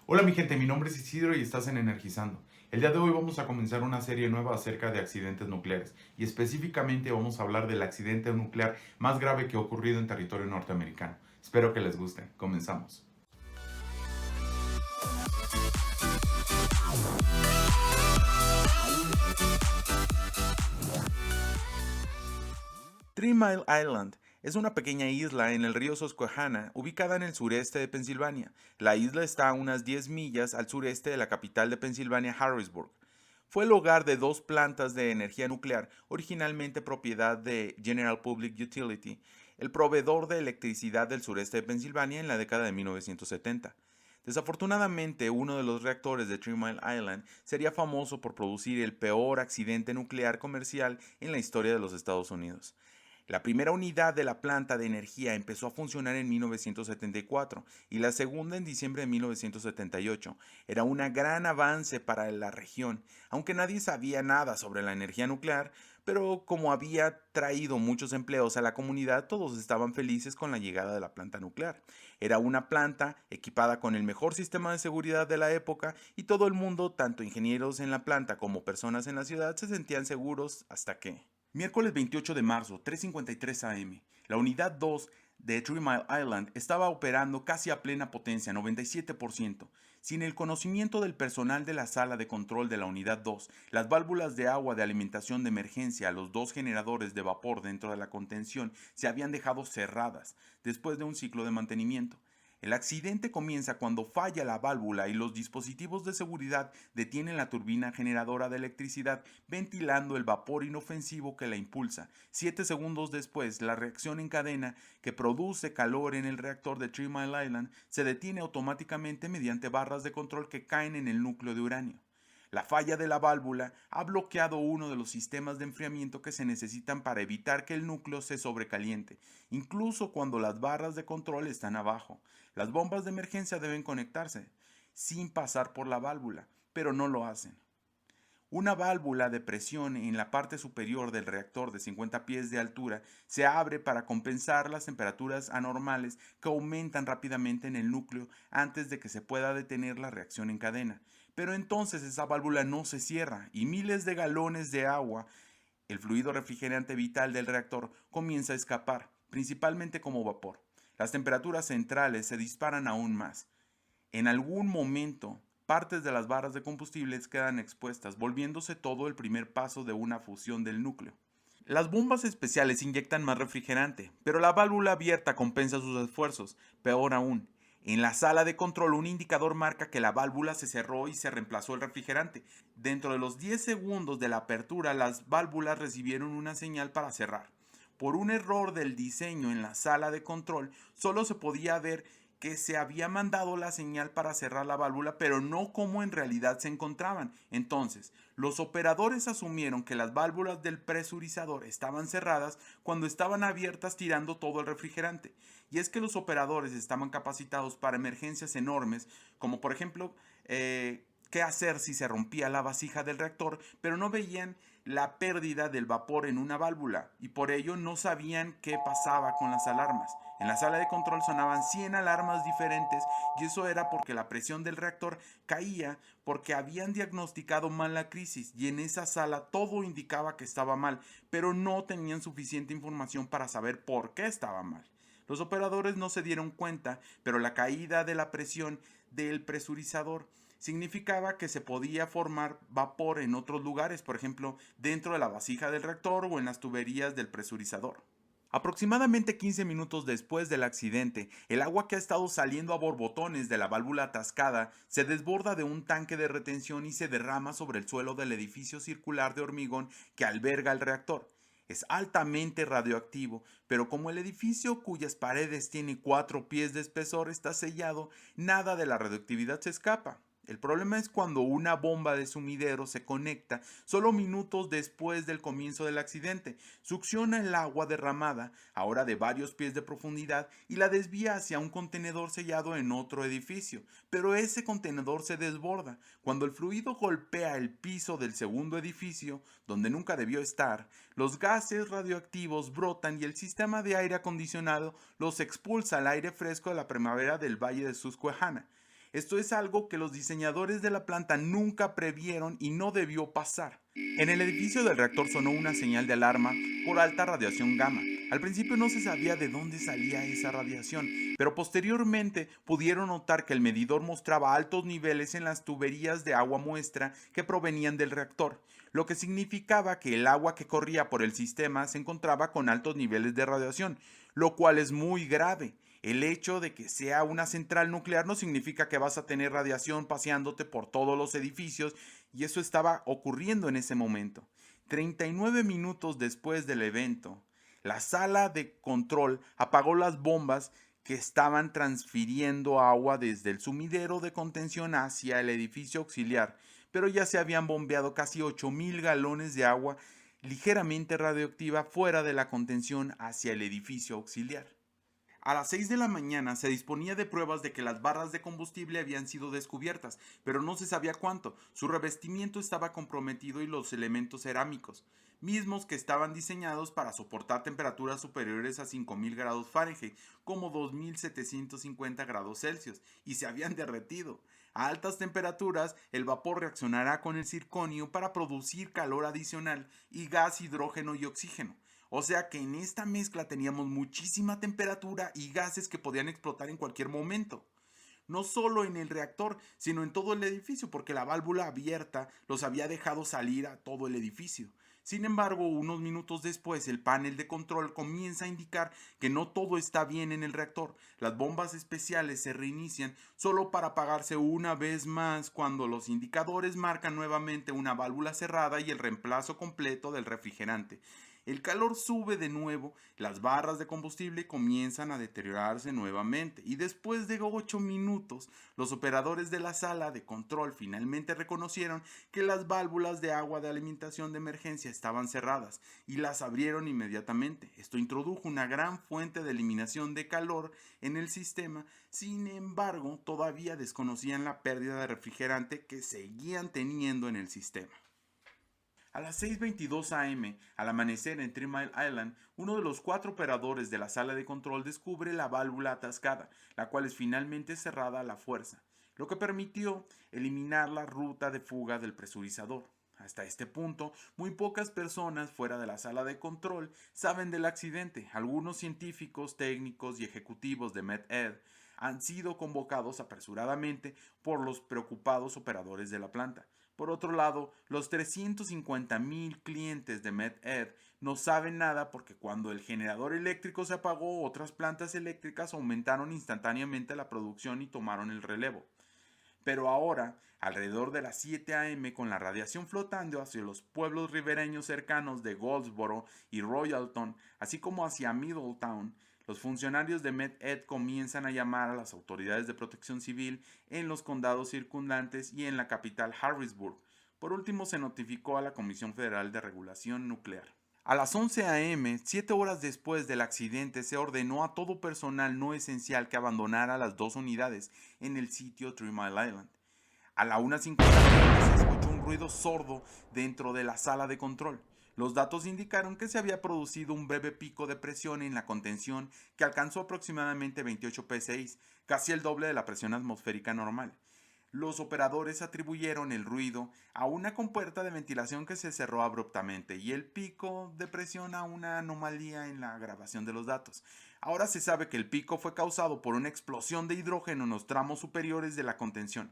Hola mi gente, mi nombre es Isidro y estás en Energizando. El día de hoy vamos a comenzar una serie nueva acerca de accidentes nucleares y específicamente vamos a hablar del accidente nuclear más grave que ha ocurrido en territorio norteamericano. Espero que les guste. Comenzamos. Three Mile Island es una pequeña isla en el río Susquehanna, ubicada en el sureste de Pensilvania. La isla está a unas 10 millas al sureste de la capital de Pensilvania, Harrisburg. Fue el hogar de dos plantas de energía nuclear, originalmente propiedad de General Public Utility, el proveedor de electricidad del sureste de Pensilvania en la década de 1970. Desafortunadamente, uno de los reactores de Three Mile Island sería famoso por producir el peor accidente nuclear comercial en la historia de los Estados Unidos. La primera unidad de la planta de energía empezó a funcionar en 1974 y la segunda en diciembre de 1978. Era un gran avance para la región, aunque nadie sabía nada sobre la energía nuclear, pero como había traído muchos empleos a la comunidad, todos estaban felices con la llegada de la planta nuclear. Era una planta equipada con el mejor sistema de seguridad de la época y todo el mundo, tanto ingenieros en la planta como personas en la ciudad, se sentían seguros hasta que... Miércoles 28 de marzo, 3:53 am. La unidad 2 de Three Mile Island estaba operando casi a plena potencia, 97%. Sin el conocimiento del personal de la sala de control de la unidad 2, las válvulas de agua de alimentación de emergencia a los dos generadores de vapor dentro de la contención se habían dejado cerradas después de un ciclo de mantenimiento. El accidente comienza cuando falla la válvula y los dispositivos de seguridad detienen la turbina generadora de electricidad, ventilando el vapor inofensivo que la impulsa. 7 segundos después, la reacción en cadena que produce calor en el reactor de Three Mile Island se detiene automáticamente mediante barras de control que caen en el núcleo de uranio. La falla de la válvula ha bloqueado uno de los sistemas de enfriamiento que se necesitan para evitar que el núcleo se sobrecaliente, incluso cuando las barras de control están abajo. Las bombas de emergencia deben conectarse sin pasar por la válvula, pero no lo hacen. Una válvula de presión en la parte superior del reactor de 50 pies de altura se abre para compensar las temperaturas anormales que aumentan rápidamente en el núcleo antes de que se pueda detener la reacción en cadena. Pero entonces esa válvula no se cierra y miles de galones de agua, el fluido refrigerante vital del reactor, comienza a escapar, principalmente como vapor. Las temperaturas centrales se disparan aún más. En algún momento, partes de las barras de combustibles quedan expuestas, volviéndose todo el primer paso de una fusión del núcleo. Las bombas especiales inyectan más refrigerante, pero la válvula abierta compensa sus esfuerzos. Peor aún, en la sala de control un indicador marca que la válvula se cerró y se reemplazó el refrigerante. Dentro de los 10 segundos de la apertura, las válvulas recibieron una señal para cerrar. Por un error del diseño en la sala de control, solo se podía ver que se había mandado la señal para cerrar la válvula, pero no cómo en realidad se encontraban. Entonces, los operadores asumieron que las válvulas del presurizador estaban cerradas cuando estaban abiertas tirando todo el refrigerante. Y es que los operadores estaban capacitados para emergencias enormes, como por ejemplo, qué hacer si se rompía la vasija del reactor, pero no veían la pérdida del vapor en una válvula y por ello no sabían qué pasaba con las alarmas. En la sala de control sonaban 100 alarmas diferentes y eso era porque la presión del reactor caía porque habían diagnosticado mal la crisis y en esa sala todo indicaba que estaba mal, pero no tenían suficiente información para saber por qué estaba mal. Los operadores no se dieron cuenta, pero la caída de la presión del presurizador significaba que se podía formar vapor en otros lugares, por ejemplo, dentro de la vasija del reactor o en las tuberías del presurizador. Aproximadamente 15 minutos después del accidente, el agua que ha estado saliendo a borbotones de la válvula atascada se desborda de un tanque de retención y se derrama sobre el suelo del edificio circular de hormigón que alberga el reactor. Es altamente radioactivo, pero como el edificio cuyas paredes tiene 4 pies de espesor está sellado, nada de la radioactividad se escapa. El problema es cuando una bomba de sumidero se conecta solo minutos después del comienzo del accidente, succiona el agua derramada, ahora de varios pies de profundidad, y la desvía hacia un contenedor sellado en otro edificio. Pero ese contenedor se desborda. Cuando el fluido golpea el piso del segundo edificio, donde nunca debió estar, los gases radioactivos brotan y el sistema de aire acondicionado los expulsa al aire fresco de la primavera del valle de Susquehanna. Esto es algo que los diseñadores de la planta nunca previeron y no debió pasar. En el edificio del reactor sonó una señal de alarma por alta radiación gamma. Al principio no se sabía de dónde salía esa radiación, pero posteriormente pudieron notar que el medidor mostraba altos niveles en las tuberías de agua muestra que provenían del reactor, lo que significaba que el agua que corría por el sistema se encontraba con altos niveles de radiación, lo cual es muy grave. El hecho de que sea una central nuclear no significa que vas a tener radiación paseándote por todos los edificios, y eso estaba ocurriendo en ese momento. 39 minutos después del evento, la sala de control apagó las bombas que estaban transfiriendo agua desde el sumidero de contención hacia el edificio auxiliar, pero ya se habían bombeado casi 8,000 galones de agua ligeramente radioactiva fuera de la contención hacia el edificio auxiliar. A las 6 de la mañana se disponía de pruebas de que las barras de combustible habían sido descubiertas, pero no se sabía cuánto. Su revestimiento estaba comprometido y los elementos cerámicos, mismos que estaban diseñados para soportar temperaturas superiores a 5,000 grados Fahrenheit, como 2,750 grados Celsius, y se habían derretido. A altas temperaturas, el vapor reaccionará con el circonio para producir calor adicional y gas, hidrógeno y oxígeno. O sea que en esta mezcla teníamos muchísima temperatura y gases que podían explotar en cualquier momento. No solo en el reactor, sino en todo el edificio, porque la válvula abierta los había dejado salir a todo el edificio. Sin embargo, unos minutos después, el panel de control comienza a indicar que no todo está bien en el reactor. Las bombas especiales se reinician solo para apagarse una vez más cuando los indicadores marcan nuevamente una válvula cerrada y el reemplazo completo del refrigerante. El calor sube de nuevo, las barras de combustible comienzan a deteriorarse nuevamente y después de 8 minutos, los operadores de la sala de control finalmente reconocieron que las válvulas de agua de alimentación de emergencia estaban cerradas y las abrieron inmediatamente. Esto introdujo una gran fuente de eliminación de calor en el sistema, sin embargo, todavía desconocían la pérdida de refrigerante que seguían teniendo en el sistema. A las 6:22 am, al amanecer en 3 Mile Island, uno de los 4 operadores de la sala de control descubre la válvula atascada, la cual es finalmente cerrada a la fuerza, lo que permitió eliminar la ruta de fuga del presurizador. Hasta este punto, muy pocas personas fuera de la sala de control saben del accidente. Algunos científicos, técnicos y ejecutivos de MedEd han sido convocados apresuradamente por los preocupados operadores de la planta. Por otro lado, los 350,000 clientes de MedEd no saben nada porque cuando el generador eléctrico se apagó, otras plantas eléctricas aumentaron instantáneamente la producción y tomaron el relevo. Pero ahora, alrededor de las 7 am, con la radiación flotando hacia los pueblos ribereños cercanos de Goldsboro y Royalton, así como hacia Middletown, los funcionarios de MedEd comienzan a llamar a las autoridades de protección civil en los condados circundantes y en la capital Harrisburg. Por último, se notificó a la Comisión Federal de Regulación Nuclear. A las 11 am, 7 horas después del accidente, se ordenó a todo personal no esencial que abandonara las 2 unidades en el sitio 3 Mile Island. A la 1:50 p.m. se escuchó un ruido sordo dentro de la sala de control. Los datos indicaron que se había producido un breve pico de presión en la contención que alcanzó aproximadamente 28 psi, casi el doble de la presión atmosférica normal. Los operadores atribuyeron el ruido a una compuerta de ventilación que se cerró abruptamente y el pico de presión a una anomalía en la grabación de los datos. Ahora se sabe que el pico fue causado por una explosión de hidrógeno en los tramos superiores de la contención.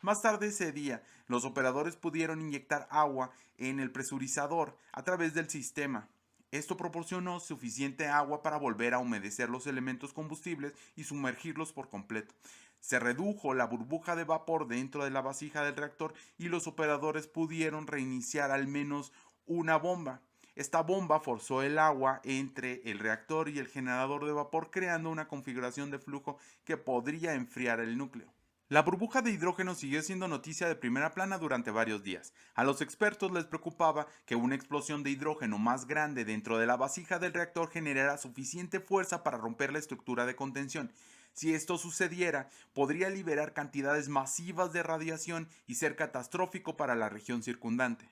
Más tarde ese día, los operadores pudieron inyectar agua en el presurizador a través del sistema. Esto proporcionó suficiente agua para volver a humedecer los elementos combustibles y sumergirlos por completo. Se redujo la burbuja de vapor dentro de la vasija del reactor y los operadores pudieron reiniciar al menos una bomba. Esta bomba forzó el agua entre el reactor y el generador de vapor, creando una configuración de flujo que podría enfriar el núcleo. La burbuja de hidrógeno siguió siendo noticia de primera plana durante varios días. A los expertos les preocupaba que una explosión de hidrógeno más grande dentro de la vasija del reactor generara suficiente fuerza para romper la estructura de contención. Si esto sucediera, podría liberar cantidades masivas de radiación y ser catastrófico para la región circundante.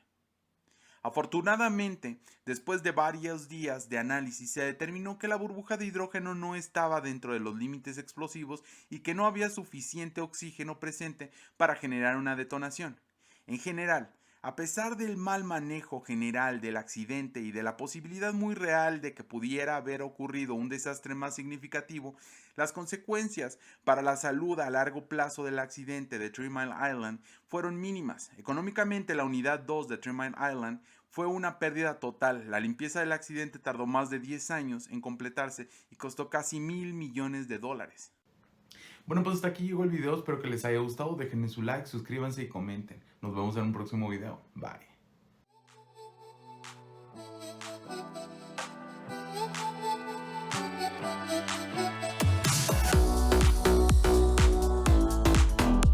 Afortunadamente, después de varios días de análisis, se determinó que la burbuja de hidrógeno no estaba dentro de los límites explosivos y que no había suficiente oxígeno presente para generar una detonación. En general, a pesar del mal manejo general del accidente y de la posibilidad muy real de que pudiera haber ocurrido un desastre más significativo, las consecuencias para la salud a largo plazo del accidente de Three Mile Island fueron mínimas. Económicamente, la unidad 2 de Three Mile Island fue una pérdida total. La limpieza del accidente tardó más de 10 años en completarse y costó casi $1,000 millones. Bueno, pues hasta aquí llegó el video, espero que les haya gustado, déjenme su like, suscríbanse y comenten. Nos vemos en un próximo video. Bye.